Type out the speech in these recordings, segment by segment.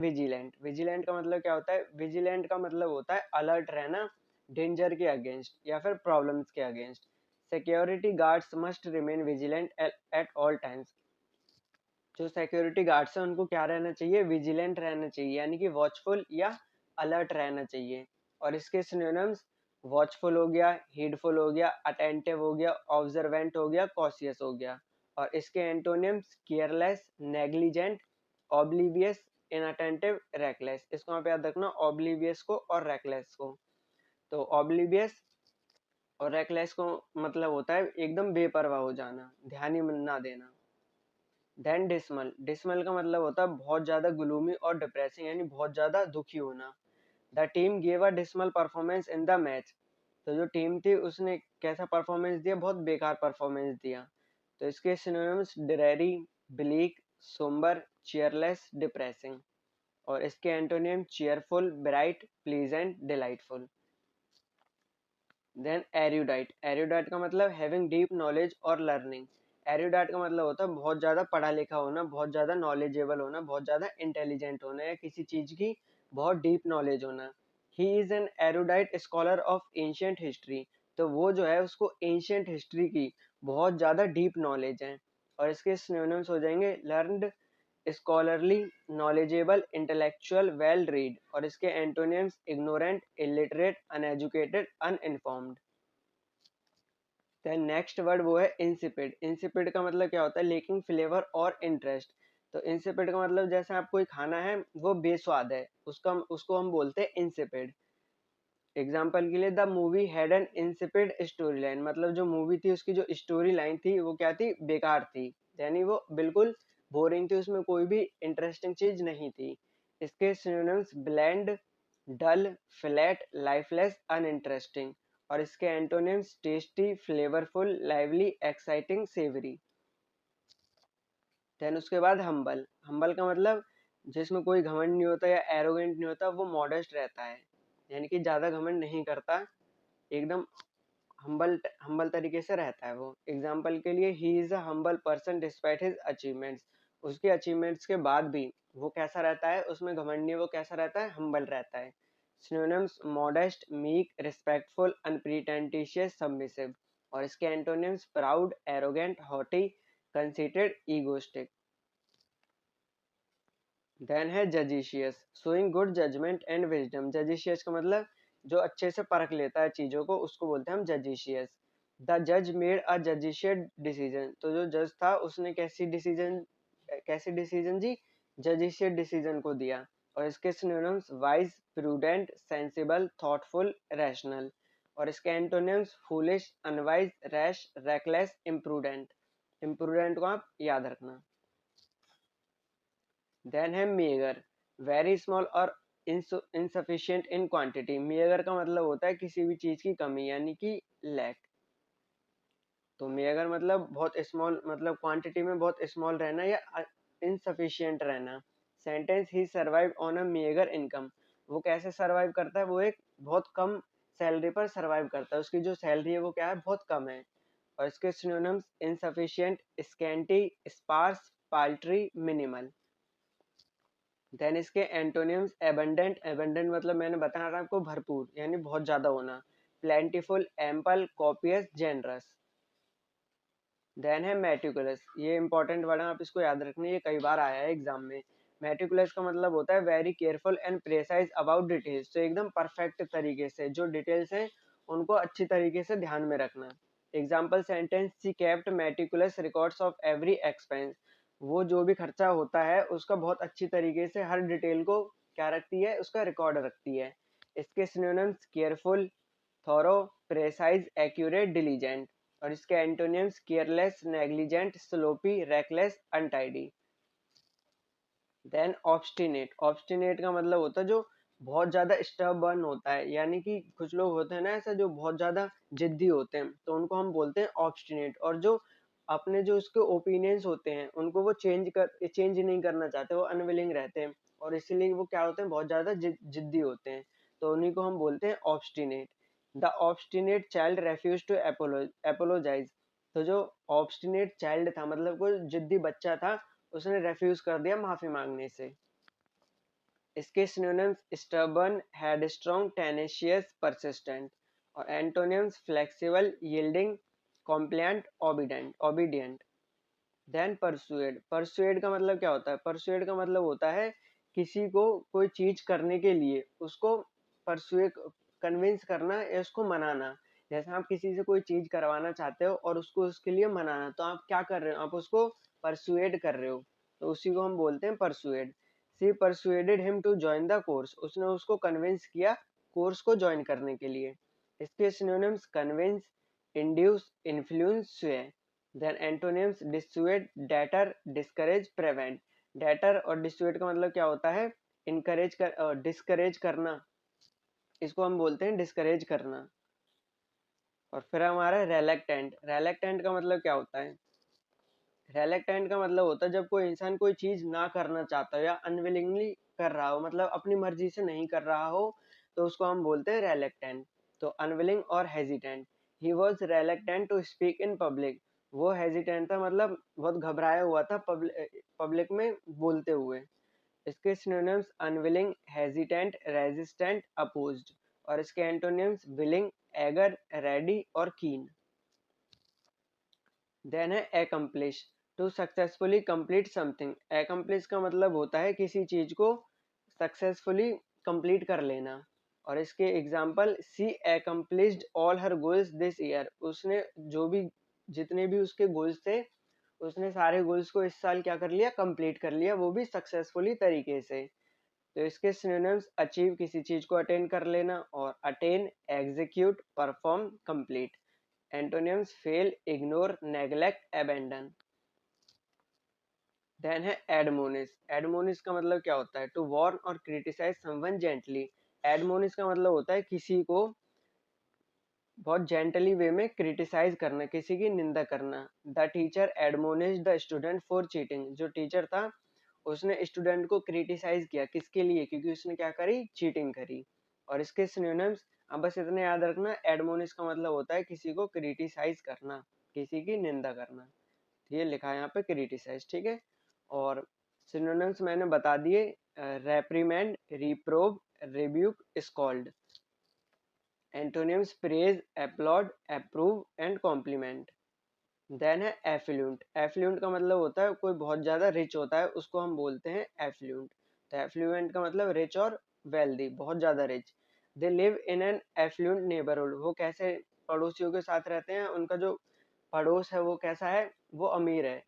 Vigilant. Vigilant का मतलब क्या होता है? विजिलेंट का मतलब होता है अलर्ट रहना, डेंजर के अगेंस्ट या फिर प्रॉब्लम्स के against. Security guards must remain vigilant at all times. जो सिक्योरिटी गार्ड्स हैं उनको क्या रहना चाहिए? विजिलेंट रहना चाहिए, यानी कि वॉचफुल या अलर्ट रहना चाहिए। और इसके सिनोनिम्स वॉचफुल हो गया, हीडफुल हो गया, अटेंटिव हो गया, ऑब्जर्वेंट हो गया, कॉशियस हो गया। और इसके antonyms careless, negligent, oblivious, inattentive, reckless. इसको आप याद रखना, ऑब्लिवियस को और रेकलेस को। तो ऑब्लिवियस और रेकलेस को मतलब होता है एकदम बेपरवाह हो जाना, ध्यान ही ना देना। Then dismal. डिसमल का मतलब होता है बहुत ज्यादा ग्लूमी और डिप्रेसिंग, यानी बहुत ज्यादा दुखी होना। The team gave a dismal performance in the match. तो जो टीम थी उसने कैसा परफॉर्मेंस दिया? बहुत बेकार परफॉर्मेंस दिया। तो इसके synonyms dreary, bleak, sombre, cheerless, depressing. और इसके antonym cheerful, bright, pleasant, delightful. Then erudite. Erudite का मतलब हैविंग डीप नॉलेज और लर्निंग। एरुडाइट का मतलब होता है बहुत ज्यादा पढ़ा लिखा होना, बहुत ज्यादा नॉलेजेबल होना, बहुत ज्यादा इंटेलिजेंट होना, या किसी चीज की बहुत डीप नॉलेज होना। ही is N erudite scholar of ancient history. तो वो जो है उसको एंशियंट हिस्ट्री की बहुत ज्यादा डीप नॉलेज है। और इसके सिनोनिम्स हो जाएंगे learned, scholarly, knowledgeable, intellectual, well read. और इसके antonyms ignorant, illiterate, uneducated, uninformed. Then next word वो है इंसिपिड। इंसिपिड का मतलब क्या होता है? लेकिंग फ्लेवर और इंटरेस्ट। तो इंसिपिड का मतलब जैसे आप कोई खाना है वो बेस्वाद है, उसको हम बोलते हैं इंसिपिड। एग्जाम्पल के लिए the movie had an insipid story line. मतलब जो मूवी थी उसकी जो स्टोरी लाइन थी वो क्या थी? बेकार थी, यानी वो बिल्कुल बोरिंग थी, उसमें कोई भी इंटरेस्टिंग चीज नहीं थी। इसके synonyms bland, dull, flat, lifeless, uninteresting. और इसके antonyms tasty, flavourful, lively, exciting, savoury. Then उसके बाद हम्बल। हम्बल का मतलब जिसमें कोई घमंड नहीं होता या एरोगेंट नहीं होता, वो मॉडेस्ट रहता है, यानी कि ज्यादा घमंड नहीं करता, एकदम हम्बल हम्बल तरीके से रहता है वो। एग्जाम्पल के लिए he is a humble person despite his achievements. उसके अचीवमेंट्स के बाद भी वो कैसा रहता है? उसमें घमंड नहीं, वो कैसा रहता है? हम्बल रहता है। Synonyms modest, meek, respectful, अनप्रिटेंटिशियस, submissive. और इसके antonyms proud, arrogant, hottie, conceited, egoistic. Then है जजिशियस, showing good judgement and wisdom. जजिशियस का मतलब जो अच्छे से परख लेता है चीजों को, उसको बोलते हैं हम जजिशियस। द जज मेड अ जजिशियस डिसीजन। तो जो जज था उसने कैसी डिसीजन जी? जजिशियस डिसीजन को दिया। और इसके synonyms wise, prudent, sensible, thoughtful, rational. और इसके antonyms foolish, unwise, rash, reckless, imprudent. Imprudent को आप याद रखना। देन है मेगर। वेरी स्मॉल और इनसफिशिएंट इन क्वांटिटी। मेगर का मतलब होता है किसी भी चीज की कमी, यानी कि लैक। तो मेगर मतलब बहुत स्मॉल, मतलब क्वांटिटी में बहुत स्मॉल रहना या इनसफिशिएंट रहना। Sentence he survive on a megger income. वो कैसे सर्वाइव करता है? वो एक बहुत कम सैलरी पर सर्वाइव करता है, उसकी जो सैलरी है वो क्या है? बहुत कम है। और इसके synonyms insufficient, scanty, sparse, paltry, minimal. Then इसके एंटोनिम्स एबंडेंट। एबंडेंट मतलब मैंने बताया था आपको भरपूर, यानी बहुत ज्यादा होना। Plentiful, ample, copious, generous. Then है मेटिकुलस। ये इंपॉर्टेंट वर्ड है, आप इसको याद रखना, ये कई बार आया है एग्जाम में। मेटिकुलस का मतलब होता है very careful and precise about details. तो एकदम परफेक्ट तरीके से जो डिटेल्स हैं उनको अच्छी तरीके से ध्यान में रखना। Example sentence, she kept meticulous records of every expense. वो जो भी खर्चा होता है उसका बहुत अच्छी तरीके से हर डिटेल को क्या रखती है? उसका रिकॉर्ड रखती है। इसके synonyms careful, thorough, precise, accurate, diligent. और इसके antonyms careless, negligent, sloppy, reckless, untidy. Then obstinate. Obstinate का मतलब होता है जो बहुत ज्यादा स्टबर्न होता है, यानी कि कुछ लोग होते हैं ना ऐसा जो बहुत ज्यादा जिद्दी होते हैं, तो उनको हम बोलते हैं ऑब्स्टिनेट। और जो अपने जो उसके ओपिनियंस होते हैं उनको वो चेंज नहीं करना चाहते, वो अनविलिंग रहते हैं, और इसीलिए वो क्या होते हैं? बहुत ज्यादा जिद्दी होते हैं। तो उन्हीं को हम बोलते हैं obstinate. The obstinate child refuse to apologise. तो जो ऑब्स्टिनेट चाइल्ड था, मतलब कोई जिद्दी बच्चा था, उसने रेफ्यूज कर दिया माफी मांगने से। इसके synonyms stubborn, headstrong, tenacious, persistent. और antonyms flexible, yielding, compliant, obedient. Then persuade. Persuade का मतलब क्या होता है? परसुएड का मतलब होता है किसी को कोई चीज करने के लिए उसको परसुएड, कन्विंस करना या उसको मनाना। जैसे आप किसी से कोई चीज करवाना चाहते हो और उसको उसके लिए मनाना, तो आप क्या कर रहे हो? आप उसको परसुएड कर रहे हो, तो उसी को हम बोलते हैं persuade. She persuaded him to join the course. उसने उसको कन्विंस किया कोर्स को ज्वाइन करने के लिए। इसके synonyms convince, induce, influence, sway. Then antonyms dissuade, deter, discourage, prevent. Deter और डिसुएड का मतलब क्या होता है? इनकरेज कर, डिस्करेज करना, इसको हम बोलते हैं डिस्करेज करना। और फिर हमारा रेलेक्टेंट। रेलेक्टेंट का मतलब क्या होता है? रेलेक्टेंट का मतलब होता है जब कोई इंसान कोई चीज ना करना चाहता हो या अनविलिंगली कर रहा हो, मतलब अपनी मर्जी से नहीं कर रहा हो, तो उसको हम बोलते हैं रेलेक्टेंट। तो अनविलिंग और hesitant. He was reluctant to speak in public. वो हेजिटेंट था, मतलब बहुत घबराया हुआ था पब्लिक में बोलते हुए। इसके synonyms unwilling, hesitant, resistant, opposed. और इसके एंटोनिम्स विलिंग, एगर, रेडी और कीन। देन है accomplish, to successfully complete something. accomplish का मतलब होता है किसी चीज को सक्सेसफुली कंप्लीट कर लेना। और इसके example, she accomplished all her goals this year. उसने जो भी जितने भी उसके गोल्स थे, उसने सारे गोल्स को इस साल क्या कर लिया? कंप्लीट कर लिया, वो भी सक्सेसफुली तरीके से। तो इसके सिनोनिम्स अचीव, किसी चीज को अटेन कर लेना, और attain, execute, perform, complete. Antonyms fail, ignore, neglect, abandon. Then है एडमोनिश। एडमोनिश का मतलब क्या होता है? टू वार्न और क्रिटिसाइज समवन जेंटली। एडमोनिश का मतलब होता है किसी को बहुत जेंटली वे में क्रिटिसाइज करना, किसी की निंदा करना। The teacher admonish the student for cheating. जो टीचर था उसने स्टूडेंट को क्रिटिसाइज किया, किसके लिए? क्योंकि उसने क्या करी? चीटिंग करी। और इसके सिनोनिम्स अब बस इतने याद रखना, एडमोनिश का मतलब होता है किसी को क्रिटिसाइज करना, किसी की निंदा करना। ये लिखा है यहाँ पे क्रिटिसाइज, ठीक है। और सिनोनिम्स मैंने बता दिए, reprimand, reprove, rebuke, scold. Antonyms praise, applaud, approve and compliment. Then है एफ्लुएंट। एफ्लुएंट का मतलब होता है कोई बहुत ज्यादा रिच होता है, उसको हम बोलते हैं एफ्लुएंट। तो एफ्लुएंट का मतलब रिच और वेल्दी, बहुत ज्यादा rich. They live in an affluent neighbourhood. वो कैसे पड़ोसियों के साथ रहते हैं? उनका जो पड़ोस है वो कैसा है? वो अमीर है।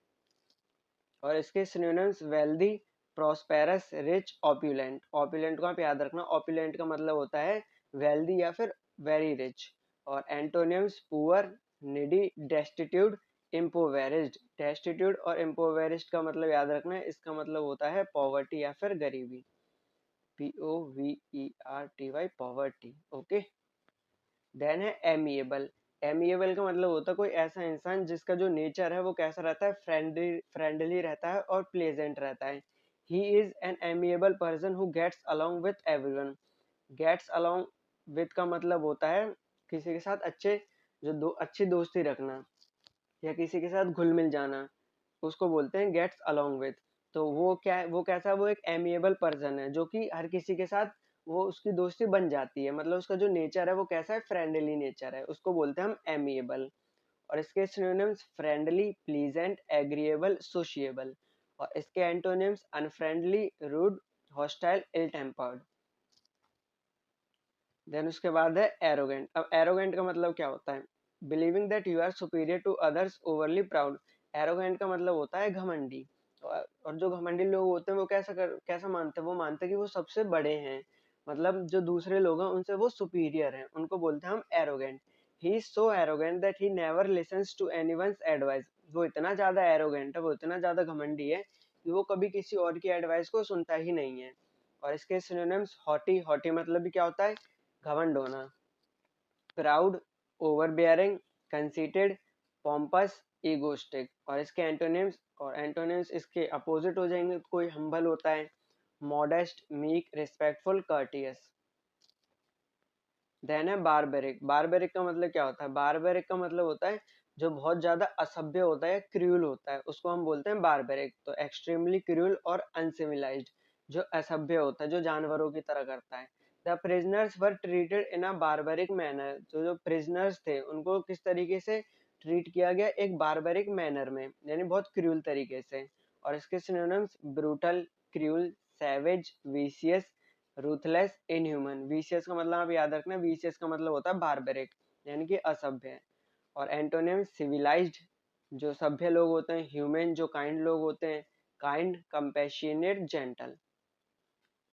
और इसके सिनोनिम्स वेल्दी, प्रॉस्पेरस, रिच, ऑप्यूलेंट। ऑप्यूलेंट को आप याद रखना, ऑप्यूलेंट का मतलब होता है वेल्दी या फिर वेरी रिच। और antonyms poor, needy, destitute, impoverished. Destitute और इम्पोवेरिज्ड का मतलब याद रखना है, इसका मतलब होता है पॉवर्टी या फिर गरीबी। POVERTY, poverty, okay. देन है एमिएबल। एमिएबल का मतलब होता है कोई ऐसा इंसान जिसका जो नेचर है वो कैसा रहता है? फ्रेंडली रहता है और प्लेजेंट रहता है। He is an amiable person who gets along with everyone. Gets along with का मतलब होता है किसी के साथ अच्छी दोस्ती रखना या किसी के साथ घुल मिल जाना, उसको बोलते हैं गेट्स अलोंग विथ। तो वो क्या है? वो कैसा? वो एक एमिएबल पर्सन है जो कि हर किसी के साथ वो उसकी दोस्ती बन जाती है, मतलब उसका जो नेचर है वो कैसा है? फ्रेंडली नेचर है, उसको बोलते हैं हम एमिएबल। और इसके synonyms friendly, pleasant, agreeable, sociable. और इसके एंटोनिम्स अनफ्रेंडली, रूड, हॉस्टाइल, इल टेम्पर्ड। देन उसके बाद है एरोगेंट। अब एरोगेंट का मतलब क्या होता है? Believing that you are superior to others, overly proud. Arrogant का मतलब होता है घमंडी। और जो घमंडी लोग होते हैं वो कैसा मानते हैं? वो मानते हैं कि वो सबसे बड़े हैं, मतलब जो दूसरे लोग हैं उनसे वो सुपीरियर हैं, उनको बोलते हैं हम arrogant. He is so arrogant that he never listens to anyone's advice. वो इतना ज्यादा एरोगेंट है, वो इतना ज्यादा घमंडी है कि वो कभी किसी और की एडवाइस को सुनता ही नहीं है। और इसके सिनोनिम्स हॉटी। हॉटी मतलब भी क्या होता है? घमंड होना। Proud, overbearing, conceited, pompous, egoistic. और इसके एंटोनिम्स, और एंटोनिम्स इसके अपोजिट हो जाएंगे। कोई हम्बल होता है, modest, meek, respectful, courteous. Then है बारबेरिक। बारबेरिक का मतलब क्या होता है? बारबेरिक का मतलब होता है जो बहुत ज्यादा असभ्य होता है, क्रूअल होता है, उसको हम बोलते हैं बारबेरिक। तो एक्सट्रीमली क्रूअल और अनसिविलाइज्ड, जो असभ्य होता है, जो जानवरों की तरह करता है। The prisoners were treated in a barbaric manner, जो प्रिजनर्स थे उनको किस तरीके से ट्रीट किया गया, एक बार्बरिक मैनर में, यानी बहुत क्रूल तरीके से। और इसके synonyms brutal, cruel, savage, vicious, ruthless, inhuman. Vicious का मतलब आप याद रखना, विशियस का मतलब होता है बार्बरिक, यानी कि असभ्य। और एंटोनिम सिविलाइज्ड, जो सभ्य लोग होते हैं, ह्यूमन, जो काइंड लोग होते हैं, काइंड, कंपैशनेट, जेंटल।